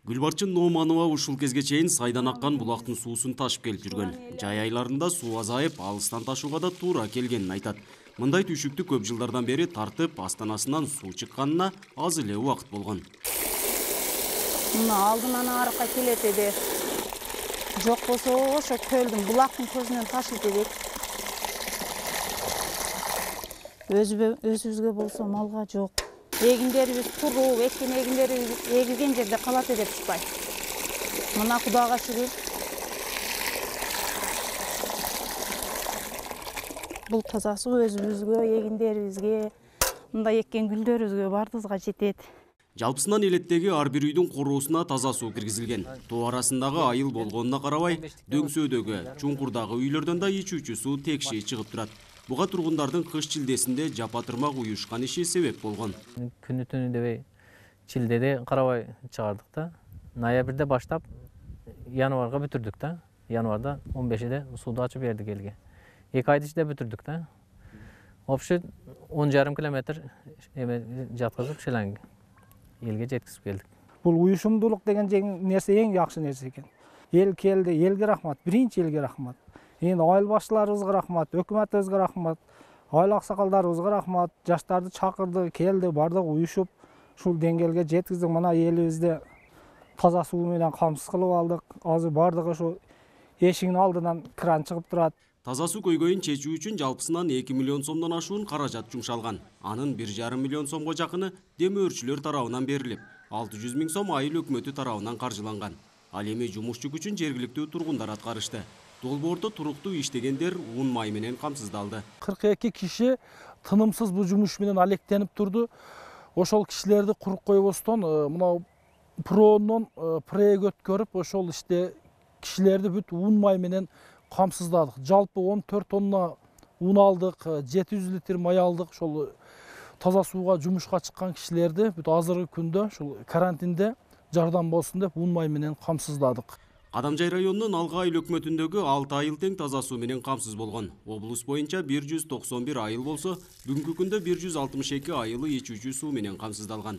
Гүлбарчын Номанова ушул кезге чейин сайдан аккан булактын суусун ташып келип жүргөн. Жай айларында суу азайып, алыстан ташууга да туура келгенин айтат. Мындай түйшүктү көп жылдардан бери тартып, астанасынан суу чыкканына аз эле убакыт болгон. Мына алдынан аракка келет эди. Жок болсо ошо көлдүн булактын көзүнөн ташыйт эдик. Өзүбүзгө болсо малга жок. Эгиндерибиз туруп, эккен эгиндерибиз эгилген жерде калат деп чыкпайт. Мына Кудайга шүгүр. Бул таза суу өзүбүзгө, эгиндерибизге, мындай эккен гүлдөрүбүзгө бардыгыбызга жетет. Жалпысынан элеттеги ар бир үйдүн короосуна таза суу киргизилген. Тоо арасындагы айыл болгонуна карабай, дөңсөөдөгү, чуңкурдагы үйлөрдөн да ичүүчү суу текши чыгып турат. Буга тургундардын кыш чилдесинде жапа-тырмак уюшкан иши себеп болгон. Күнү түнү дебей чилдеде карабай чыгардык да. Ноябрда баштап январга бүтүрдүк да. Январда 15-де сууду ачып бердик элге. 2 айда ичинде бүтүрдүк да. Общий 10,5 километр жаткызып шелең элге жеткизип келдик. Бул уюшумдуулук деген нерсе эң жакшы нерсе экен. Эл келди, элге рахмат, биринчи элге рахмат. Эми айыл башчыларыбызга рахмат, өкмөтүбүзгө рахмат, айыл аксакалдарыбызга рахмат, жаштарды чакырды, келди, бардык уюшуп, ушул деңгээлге жеткиздик. Мына элибизде таза суу менен камсыз кылып алдык. Азыр бардыгы ошо эшигинин алдынан кран чыгып турат. Таза суу көйгөйүн чечүү үчүн жалпысынан 2 миллион сомдон ашуун каражат жумшалган. Анын 1,5 миллион сомго жакыны демөөрчүлөр тарабынан берилип, 600 000 сом айыл өкмөтү тарабынан каржыланган. Ал эми жумушчу күчүн жергиликтүү тургундар аткарышты. Долбоордо туруктуу иштегендер ун май менен камсыздалды. 42 киши тынымсыз бул жумуш менен алектенип турду. Ошол кишилерди курук койбостон мына прооннон проект өткөрүп, ошол иште кишилерди бүт ун май менен камсыздадык. Жалпы 14 тонна ун алдык, 700 литр май алдык. Ошол таза сууга жумушка чыккан кишилерди бүт азыркы күндө ушул карантинде жардам болсун деп ун май менен камсыздадык. Кадамжай районунун Алга айыл өкмөтүндөгү 6 айыл тең таза суу менен камсыз болгон. Облус боюнча 191 айыл болсо, бүгүнкү күндө 162 айылы ичүүчү суу менен камсыздалган.